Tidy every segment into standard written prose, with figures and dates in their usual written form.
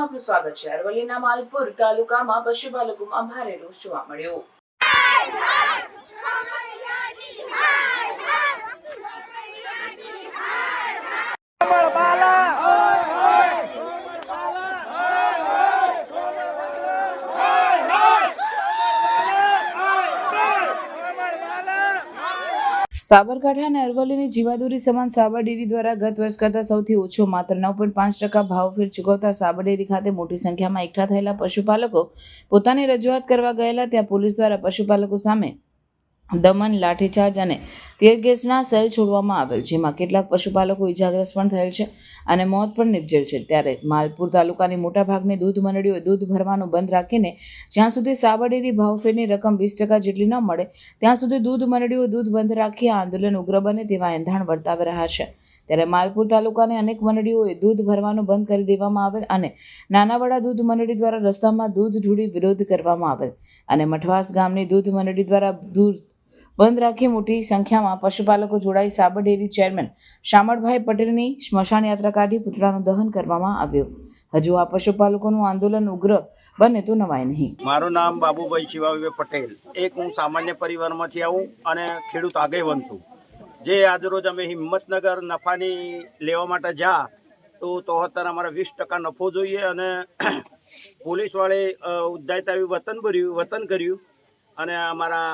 આપનું સ્વાગત છે। અરવલ્લીના માલપુર તાલુકામાં પશુપાલકોમાં ભારે રોષ જોવા મળ્યો। સાબરકાંઠા અને અરવલ્લીની જીવાદોરી સમાન સાબર ડેરી દ્વારા ગત વર્ષ કરતાં સૌથી ઓછો માત્ર 9.5% ભાવફેર ચૂકવતા સાબર ડેરી ખાતે મોટી સંખ્યામાં એકઠા થયેલા પશુપાલકો પોતાની રજૂઆત કરવા ગયેલા ત્યાં પોલીસ દ્વારા પશુપાલકો સામે દમન, લાઠીચાર્જ અને તેલ ગેસના સેલ છોડવામાં આવેલ, જેમાં કેટલાક પશુપાલકો ઇજાગ્રસ્ત પણ થયેલ છે અને મોત પણ નિપજેલ છે। ત્યારે માલપુર તાલુકાની મોટાભાગની દૂધ મંડળીઓએ દૂધ ભરવાનું બંધ રાખીને જ્યાં સુધી સાબર ડેરી ભાવફેરની રકમ 20% જેટલી ન મળે ત્યાં સુધી દૂધ મંડળીઓ દૂધ બંધ રાખી આ આંદોલન ઉગ્ર બને તેવા એંધાણ વર્તાવી રહ્યા છે। ત્યારે માલપુર તાલુકાની અનેક મંડળીઓએ દૂધ ભરવાનું બંધ કરી દેવામાં આવેલ અને નાનાવાડા દૂધ મંડળી દ્વારા રસ્તામાં દૂધ ઢોળી વિરોધ કરવામાં આવેલ અને મઠવાસ ગામની દૂધ મંડળી દ્વારા દૂધ બંધ રાખી મોટી સંખ્યામાં પશુપાલકો જોડાઈ સાબર ડેરી ચેરમેન શામળભાઈ પટેલની સ્મશાન યાત્રા કાઢી પુતળાનું દહન કરવામાં આવ્યું। હજુ આ પશુપાલકોનું આંદોલન ઉગ્ર બને તો નવાય નહીં। મારું નામ બાબુભાઈ શિવાભાઈ પટેલ, એક હું સામાન્ય પરિવારમાંથી આવું અને ખેડૂત આગેવાન છું। જે આજરોજ અમે હિંમતનગર નફાની લેવા માટે જા તો અત્યારે અમારે 20% નફો જોઈએ અને પોલીસવાળે ઉદ્ધાયતાવી વતન કર્યું અને અમારા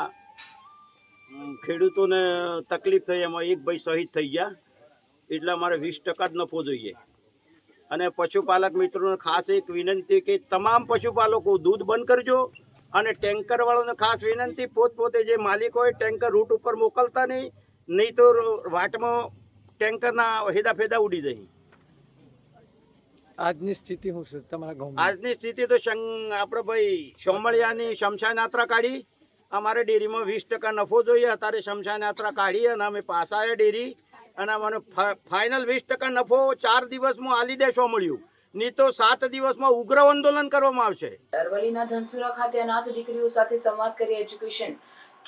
ખેડૂતોને તકલીફ થઈ, એમાં એક ભાઈ શહીદ થઈ ગયા, એટલે અમારે 20% જ નફો જોઈએ। અને પશુપાલક મિત્રોને ખાસ એક વિનંતી કે તમામ પશુપાલકો દૂધ બંધ કરજો અને ટેન્કરવાળાને ખાસ વિનંતી, પોતપોતે જે માલિક હોય ટેન્કર રૂટ ઉપર મોકલતા નહીં તો વાટમાં ટેન્કરના હેદાફેદા ઉડી જાય। આજની સ્થિતિ શું છે તમારા ગામમાં? આજની સ્થિતિ તો આપણે ભાઈ સોમળિયાની શમશાન યાત્રા કાઢી, અમારે ડેરીમાં 20% નફો જોઈએ, અત્યારે શમશાન યાત્રા કાઢી અને અમે પાછા આવ્યા ડેરી અને અમને ફાઇનલ 20% નફો 4 દિવસમાં આલી દેશો મળ્યું, નહીં તો 7 દિવસમાં ઉગ્ર આંદોલન કરવામાં આવશે। અરવલ્લીના ધનસુરા ખાતે અનાથ દીકરીઓ સાથે સંવાદ કરી એજ્યુકેશન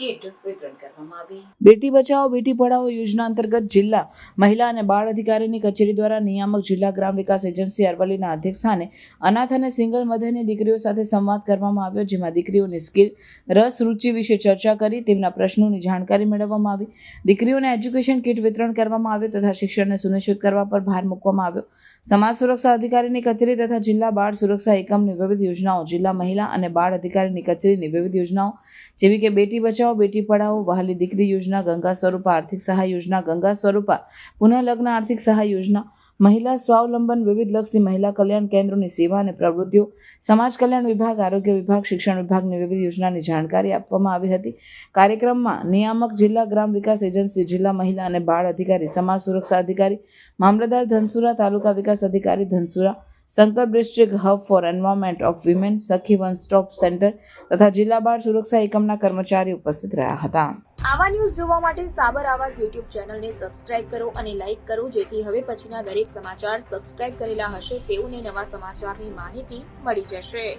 કીટ વિતરણ કરવામાં આવી। બેટી બચાવો બેટી પઢાઓ યોજના અંતર્ગત જિલ્લા મહિલા અને બાળ અધિકારીની કચેરી દ્વારા નિયામક જિલ્લા ગ્રામ વિકાસ એજન્સી અરવલ્લીના અધ્યક્ષસ્થાને અનાથ અને સિંગલ મધરની દીકરીઓ સાથે સંવાદ કરવામાં આવ્યો, જેમાં દીકરીઓની સ્કિલ, રસ, રુચિ વિશે ચર્ચા કરી તેમના પ્રશ્નોની જાણકારી મેળવવામાં આવી। દીકરીઓને એજ્યુકેશન કીટ વિતરણ કરવામાં આવ્યું તથા શિક્ષણને સુનિશ્ચિત કરવા પર ભાર મૂકવામાં આવ્યો। સમાજ સુરક્ષા અધિકારીની કચેરી તથા જિલ્લા બાળ સુરક્ષા એકમની વિવિધ યોજનાઓ, જિલ્લા મહિલા અને બાળ અધિકારીની કચેરીની વિવિધ યોજનાઓ જેવી કે બેટી બચાવો બેટી પઢાઓ, વહાલી દીકરી યોજના, ગંગા સ્વરૂપા આર્થિક સહાય યોજના, ગંગા સ્વરૂપા પુનઃલગ્ન આર્થિક સહાય યોજના, મહિલા સ્વાવલંબન, વિવિધલક્ષી મહિલા કલ્યાણ કેન્દ્રોની સેવા અને પ્રવૃત્તિઓ, સમાજ કલ્યાણ વિભાગ, આરોગ્ય વિભાગ, શિક્ષણ વિભાગની વિવિધ યોજનાની જાણકારી આપવામાં આવી હતી। કાર્યક્રમમાં નિયામક જિલ્લા ગ્રામ વિકાસ એજન્સી, જિલ્લા મહિલા અને બાળ અધિકારી, સમાજ સુરક્ષા અધિકારી, મામલતદાર ધનસુરા, તાલુકા વિકાસ અધિકારી ધનસુરા, સંકલ્પ district hub four environment of women, સખી વન સ્ટોપ સેન્ટર તથા જિલ્લા બાળ સુરક્ષા એકમના કર્મચારીઓ ઉપસ્થિત રહ્યા હતા। આવા ન્યૂઝ જોવા માટે સાબર આવાઝ યુટ્યુબ ચેનલને સબસ્ક્રાઇબ કરો અને લાઇક કરો, જેથી હવે પછીના દરેક સમાચાર સબસ્ક્રાઇબ કરેલા હશે તેઓને નવા સમાચારની માહિતી મળી જશે।